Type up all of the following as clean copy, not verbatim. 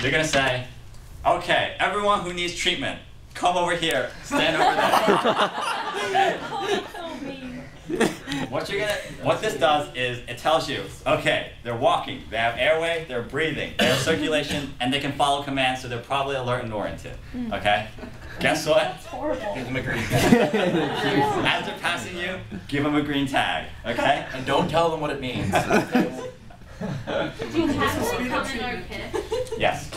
you're going to say, okay, everyone who needs treatment, come over here, stand over there. Okay? What this does is it tells you, okay, they're walking, they have airway, they're breathing, they have circulation, and they can follow commands, so they're probably alert and oriented. Okay? Guess what? That's horrible. Give them a green tag. As they're passing you, give them a green tag. Okay? And don't tell them what it means. Do you have to come in our kit? Yes.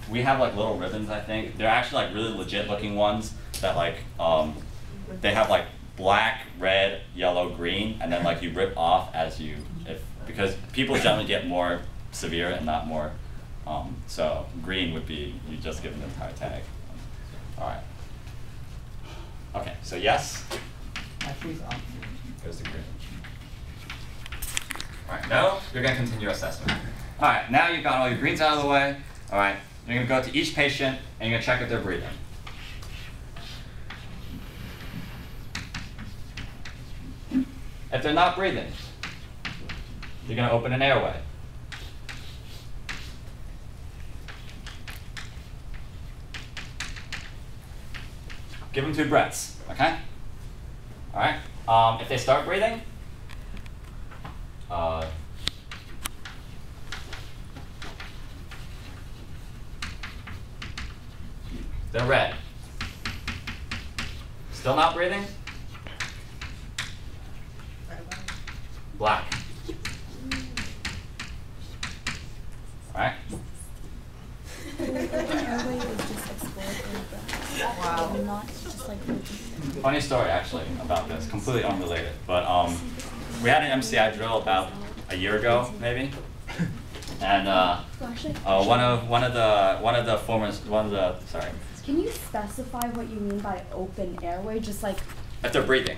We have like little ribbons, I think. They're actually like really legit looking ones that like they have like black, red, yellow, green, and then like you rip off as you because people generally get more severe and not more. So green would be you just give them the entire tag. All right. Okay. So yes. Goes to green. All right. No. You're gonna continue assessment. All right. Now you've got all your greens out of the way. All right. You're gonna go to each patient and you're gonna check if they're breathing. If they're not breathing, you're going to open an airway. Give them 2 breaths, okay? All right. If they start breathing, they're red. Still not breathing? Black. All right. Wow. Not just like Funny story actually about this, completely unrelated. But we had an MCI drill about a year ago, maybe, and one of the sorry. Can you specify what you mean by open airway? Just like If they're breathing.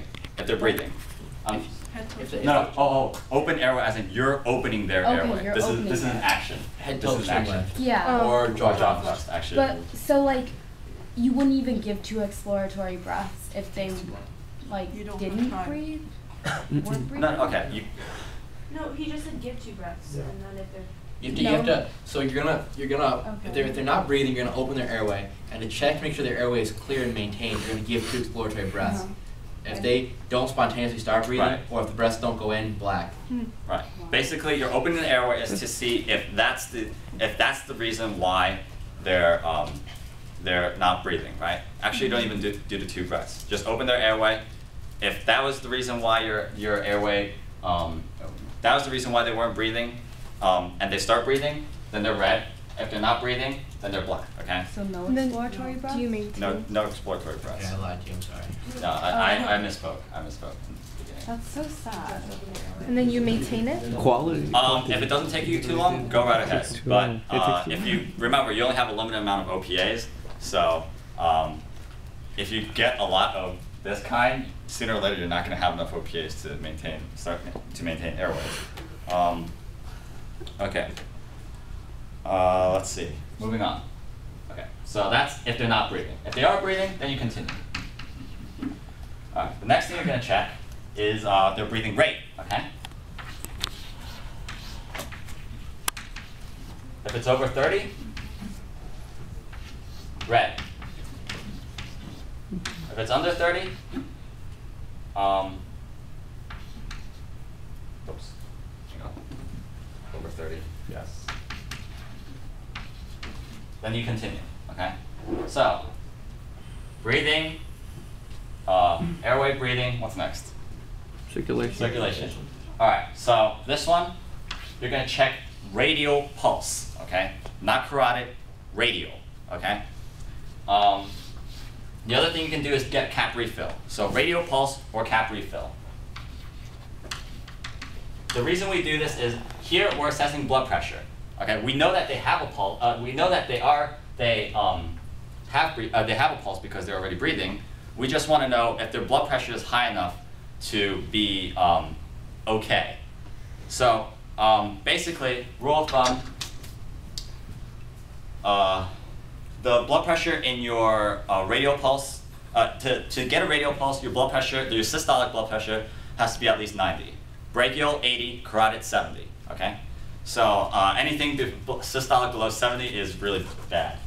Open airway as in you're opening their airway. This is an action. Head This is an action. left. yeah. Or Jaw jaw thrust, actually. But so like, you wouldn't even give 2 exploratory breaths if they like didn't breathe. Weren't breathing. No, okay. No, he just said give 2 breaths, and then if they're. You have to. So you're gonna. If they're not breathing, you're gonna open their airway, and to check to make sure their airway is clear and maintained, you're gonna give 2 exploratory breaths. If they don't spontaneously start breathing, Right. or if the breaths don't go in, black. Right. Basically, you're opening the airway is to see if that's the reason why they're not breathing. Right. Actually, you don't even do the 2 breaths. Just open their airway. If that was the reason why your airway, that was the reason why they weren't breathing, and they start breathing, then they're red. If they're not breathing, then they're black. Okay. So no exploratory breath. Do you maintain? No exploratory breaths. Yeah, I lied to you. I'm sorry. No, I misspoke. I misspoke in the beginning. That's so sad. And then you maintain it? Quality. If it doesn't take you too long, go right ahead. It's too But long. It takes you if you remember, you only have a limited amount of OPAs. So if you get a lot of this kind, sooner or later you're not going to have enough OPAs to maintain airways. Okay. Let's see. Moving on. Okay. So that's if they're not breathing. If they are breathing, then you continue. All right. The next thing you're going to check is their breathing rate. Okay. If it's over 30, red. If it's under 30, oops. Hang on. Over 30, yes. Then you continue, okay? So, breathing, airway breathing, what's next? Circulation. Circulation. All right, so this one, you're gonna check radial pulse, okay? Not carotid, radial, okay? The other thing you can do is get cap refill. So radial pulse or cap refill. The reason we do this is here we're assessing blood pressure. Okay, we know that they have a pulse. We know that they have a pulse because they're already breathing. We just want to know if their blood pressure is high enough to be okay. So basically, rule of thumb. The blood pressure in your radial pulse, to get a radial pulse, your blood pressure, your systolic blood pressure has to be at least 90. Brachial 80, carotid 70, okay? So anything systolic below 70 is really bad.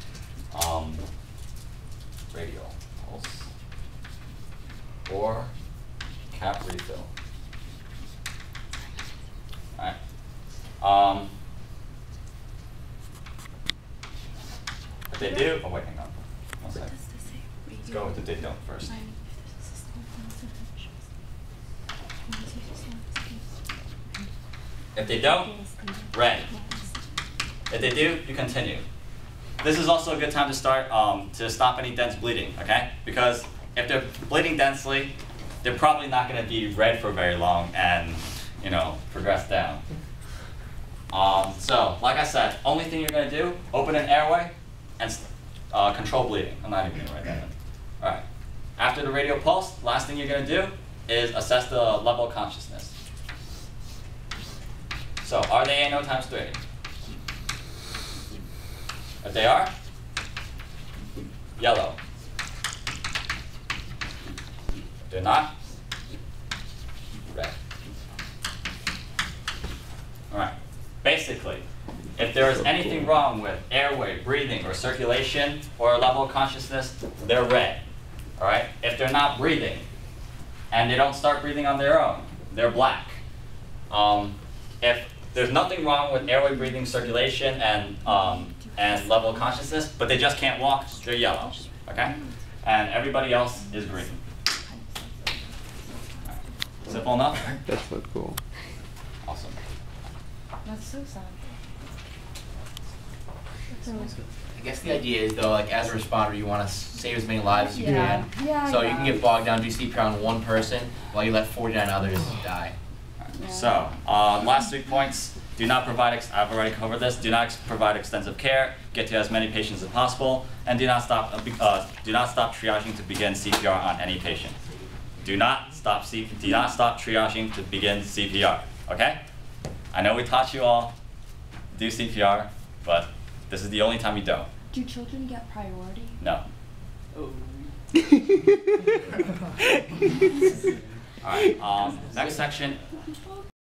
Radial pulse or cap refill. All right. If they do, oh wait, hang on. One second. Let's go with the they don't first. If they don't, red. If they do, you continue. This is also a good time to start to stop any dense bleeding, okay? Because if they're bleeding densely, they're probably not going to be red for very long and, you know, progress down. So, like I said, only thing you're going to do, open an airway and control bleeding. I'm not even going to write that in. All right. After the radial pulse, last thing you're going to do is assess the level of consciousness. So, are they ANO times 3? If they are, yellow. If they're not, red. All right. Basically, if there is anything wrong with airway, breathing, or circulation, or level of consciousness, they're red. All right. If they're not breathing, and they don't start breathing on their own, they're black. If there's nothing wrong with airway, breathing, circulation, and level of consciousness, but they just can't walk, they're yellow. Okay. And everybody else is green. Right. Simple enough. That's so cool. Awesome. That's so sad. I guess the idea is though, like as a responder, you want to save as many lives as you can. Yeah, So you can get bogged down, do CPR on one person while you let 49 others die. Yeah. So, last 3 points. Do not provide, I've already covered this, do not provide extensive care, get to as many patients as possible, and do not stop triaging to begin CPR on any patient. Do not stop triaging to begin CPR, okay? I know we taught you all do CPR, but this is the only time you don't. Do children get priority? No. Oh. All right, next section